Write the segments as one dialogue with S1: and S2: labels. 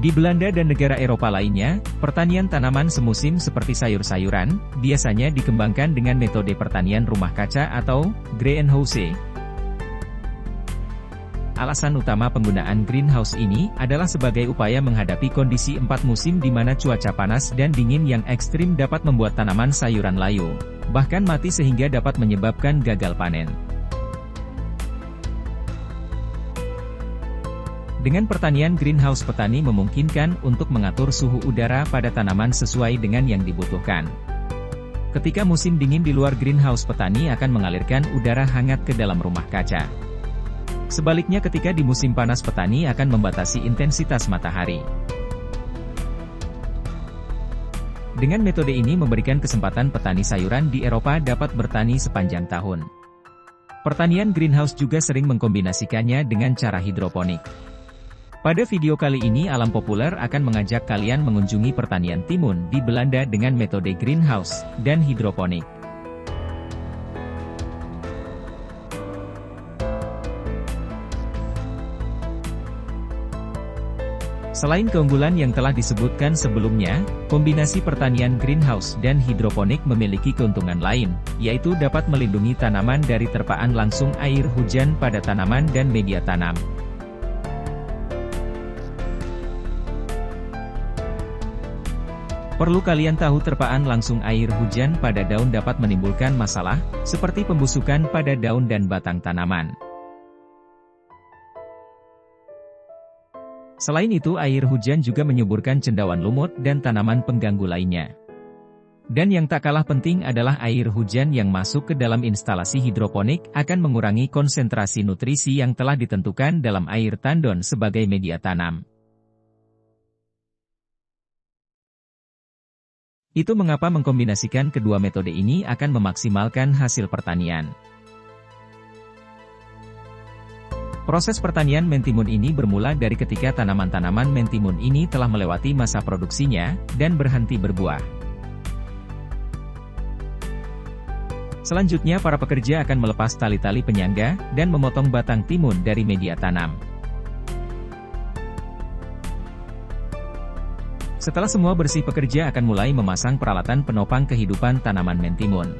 S1: Di Belanda dan negara Eropa lainnya, pertanian tanaman semusim seperti sayur-sayuran, biasanya dikembangkan dengan metode pertanian rumah kaca atau greenhouse. Alasan utama penggunaan greenhouse ini adalah sebagai upaya menghadapi kondisi 4 musim di mana cuaca panas dan dingin yang ekstrim dapat membuat tanaman sayuran layu, bahkan mati sehingga dapat menyebabkan gagal panen. Dengan pertanian greenhouse, petani memungkinkan untuk mengatur suhu udara pada tanaman sesuai dengan yang dibutuhkan. Ketika musim dingin di luar greenhouse, petani akan mengalirkan udara hangat ke dalam rumah kaca. Sebaliknya ketika di musim panas, petani akan membatasi intensitas matahari. Dengan metode ini memberikan kesempatan petani sayuran di Eropa dapat bertani sepanjang tahun. Pertanian greenhouse juga sering mengkombinasikannya dengan cara hidroponik. Pada video kali ini Alam Populer akan mengajak kalian mengunjungi pertanian timun di Belanda dengan metode greenhouse dan hidroponik. Selain keunggulan yang telah disebutkan sebelumnya, kombinasi pertanian greenhouse dan hidroponik memiliki keuntungan lain, yaitu dapat melindungi tanaman dari terpaan langsung air hujan pada tanaman dan media tanam. Perlu kalian tahu, terpaan langsung air hujan pada daun dapat menimbulkan masalah, seperti pembusukan pada daun dan batang tanaman. Selain itu, air hujan juga menyuburkan cendawan lumut dan tanaman pengganggu lainnya. Dan yang tak kalah penting adalah air hujan yang masuk ke dalam instalasi hidroponik akan mengurangi konsentrasi nutrisi yang telah ditentukan dalam air tandon sebagai media tanam. Itu mengapa mengkombinasikan kedua metode ini akan memaksimalkan hasil pertanian. Proses pertanian mentimun ini bermula dari ketika tanaman-tanaman mentimun ini telah melewati masa produksinya, dan berhenti berbuah. Selanjutnya para pekerja akan melepas tali-tali penyangga, dan memotong batang timun dari media tanam. Setelah semua bersih, pekerja akan mulai memasang peralatan penopang kehidupan tanaman mentimun.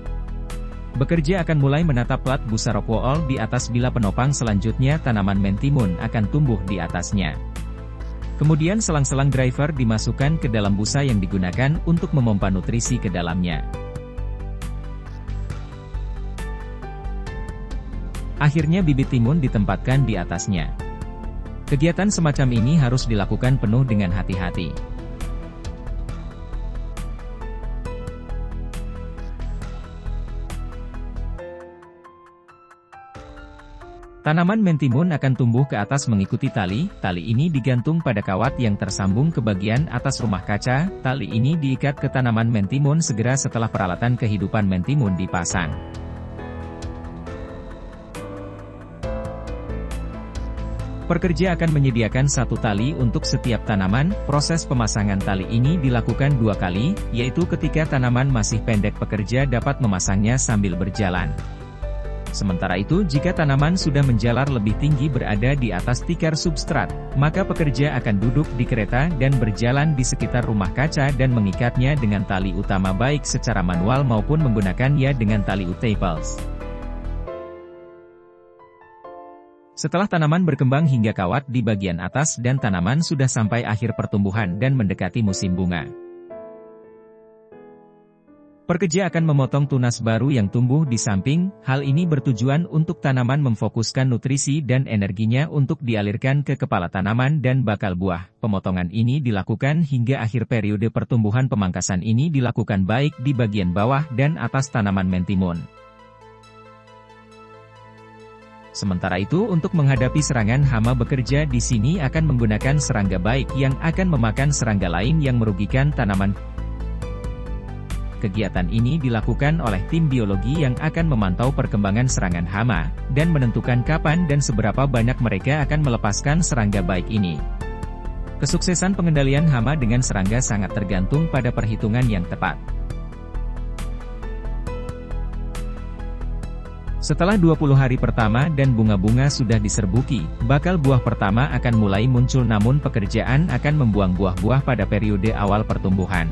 S1: Bekerja akan mulai menatap plat busa rock wool di atas bila penopang selanjutnya tanaman mentimun akan tumbuh di atasnya. Kemudian selang-selang driver dimasukkan ke dalam busa yang digunakan untuk memompa nutrisi ke dalamnya. Akhirnya bibit timun ditempatkan di atasnya. Kegiatan semacam ini harus dilakukan penuh dengan hati-hati. Tanaman mentimun akan tumbuh ke atas mengikuti tali ini digantung pada kawat yang tersambung ke bagian atas rumah kaca, tali ini diikat ke tanaman mentimun segera setelah peralatan kehidupan mentimun dipasang. Pekerja akan menyediakan satu tali untuk setiap tanaman. Proses pemasangan tali ini dilakukan 2 kali, yaitu ketika tanaman masih pendek pekerja dapat memasangnya sambil berjalan. Sementara itu, jika tanaman sudah menjalar lebih tinggi berada di atas tikar substrat, maka pekerja akan duduk di kereta dan berjalan di sekitar rumah kaca dan mengikatnya dengan tali utama baik secara manual maupun menggunakannya dengan tali U-taples. Setelah tanaman berkembang hingga kawat di bagian atas dan tanaman sudah sampai akhir pertumbuhan dan mendekati musim bunga, pekerja akan memotong tunas baru yang tumbuh di samping. Hal ini bertujuan untuk tanaman memfokuskan nutrisi dan energinya untuk dialirkan ke kepala tanaman dan bakal buah. Pemotongan ini dilakukan hingga akhir periode pertumbuhan. Pemangkasan ini dilakukan baik di bagian bawah dan atas tanaman mentimun. Sementara itu, untuk menghadapi serangan hama, bekerja di sini akan menggunakan serangga baik yang akan memakan serangga lain yang merugikan tanaman. Kegiatan ini dilakukan oleh tim biologi yang akan memantau perkembangan serangan hama, dan menentukan kapan dan seberapa banyak mereka akan melepaskan serangga baik ini. Kesuksesan pengendalian hama dengan serangga sangat tergantung pada perhitungan yang tepat. Setelah 20 hari pertama dan bunga-bunga sudah diserbuki, bakal buah pertama akan mulai muncul, namun pekerjaan akan membuang buah-buah pada periode awal pertumbuhan.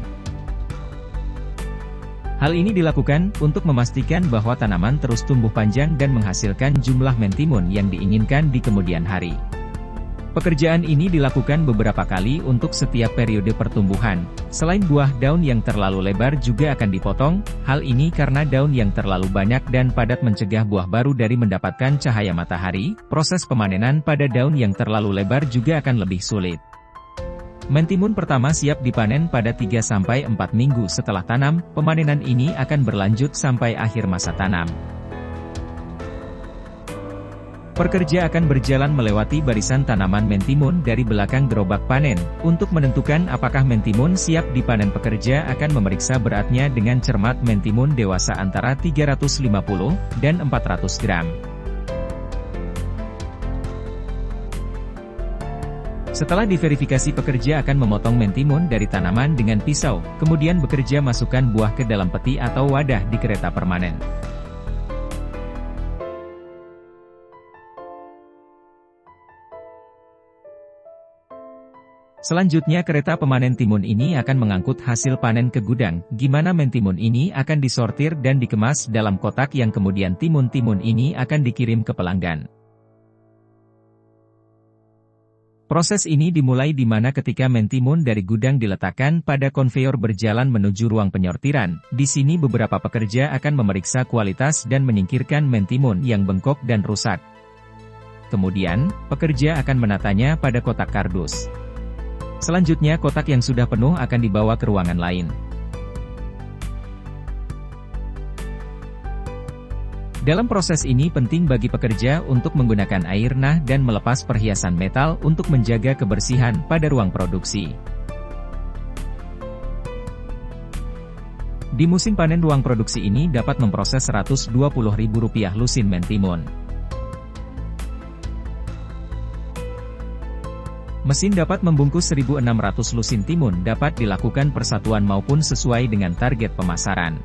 S1: Hal ini dilakukan untuk memastikan bahwa tanaman terus tumbuh panjang dan menghasilkan jumlah mentimun yang diinginkan di kemudian hari. Pekerjaan ini dilakukan beberapa kali untuk setiap periode pertumbuhan. Selain buah, daun yang terlalu lebar juga akan dipotong, hal ini karena daun yang terlalu banyak dan padat mencegah buah baru dari mendapatkan cahaya matahari. Proses pemanenan pada daun yang terlalu lebar juga akan lebih sulit. Mentimun pertama siap dipanen pada 3-4 minggu setelah tanam. Pemanenan ini akan berlanjut sampai akhir masa tanam. Pekerja akan berjalan melewati barisan tanaman mentimun dari belakang gerobak panen. Untuk menentukan apakah mentimun siap dipanen, pekerja akan memeriksa beratnya dengan cermat. Mentimun dewasa antara 350 dan 400 gram. Setelah diverifikasi, pekerja akan memotong mentimun dari tanaman dengan pisau, kemudian bekerja masukkan buah ke dalam peti atau wadah di kereta permanen. Selanjutnya kereta pemanen timun ini akan mengangkut hasil panen ke gudang, gimana mentimun ini akan disortir dan dikemas dalam kotak yang kemudian timun-timun ini akan dikirim ke pelanggan. Proses ini dimulai di mana ketika mentimun dari gudang diletakkan pada konveyor berjalan menuju ruang penyortiran. Di sini beberapa pekerja akan memeriksa kualitas dan menyingkirkan mentimun yang bengkok dan rusak. Kemudian, pekerja akan menatanya pada kotak kardus. Selanjutnya kotak yang sudah penuh akan dibawa ke ruangan lain. Dalam proses ini penting bagi pekerja untuk menggunakan air nah dan melepas perhiasan metal untuk menjaga kebersihan pada ruang produksi. Di musim panen ruang produksi ini dapat memproses Rp120.000 lusin mentimun. Mesin dapat membungkus 1.600 lusin timun, dapat dilakukan persatuan maupun sesuai dengan target pemasaran.